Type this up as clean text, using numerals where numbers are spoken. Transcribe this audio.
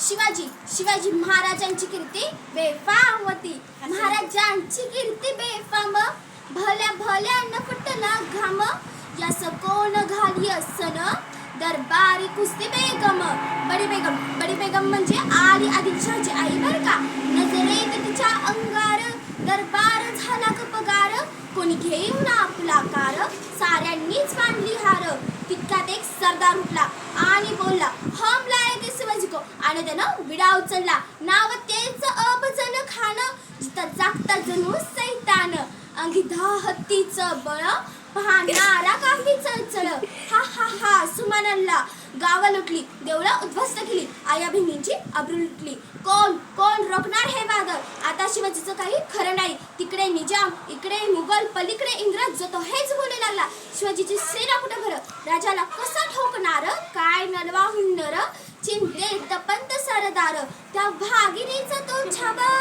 शिवाजी महाराजांची कीर्ती बेफाम होती. महाराजांची कीर्ती बेफाम, भल्या भल्या न फुटला घाम. यास कोण घाली सन दरबारी कुस्ती बेगम. बडी बेगम म्हणजे आली आदिलशाहची आई बर का. नजरेत तिच्या अंगार दरबार झाला कपगार. कोणी घेऊन आपला कार साऱ्यांनीच मांडली हार. तितक्यात एक सरदार उठला आणि बोलला, हम लायक शिवाजी को. आणि त्यानं विडा उचलला. नाव तेच अफजल खान, जिथं जागता जणू सैतान. अंगी हत्तीचं बळ, पाहणारा काही चळचळ. हा हा हा सुमानल्ला. गावा लुटली, देवळं उद्ध्वस्त केली, आया बहिणींची अब्रू लुटली. कोण रोखणार हे वादळ. आता शिवाजीचं काही खरं नाही. तिकडे निजाम, इकडे मुघल, पलीकडे इंग्रज, जो तो हेच बोलू लागला. शिवाजीची सेना कुठे भर, राजाला कसं ठोकणार. काय नलवा हुंडर, चिंतेत पंत सरदार. त्या भागिनीचा तो छाबा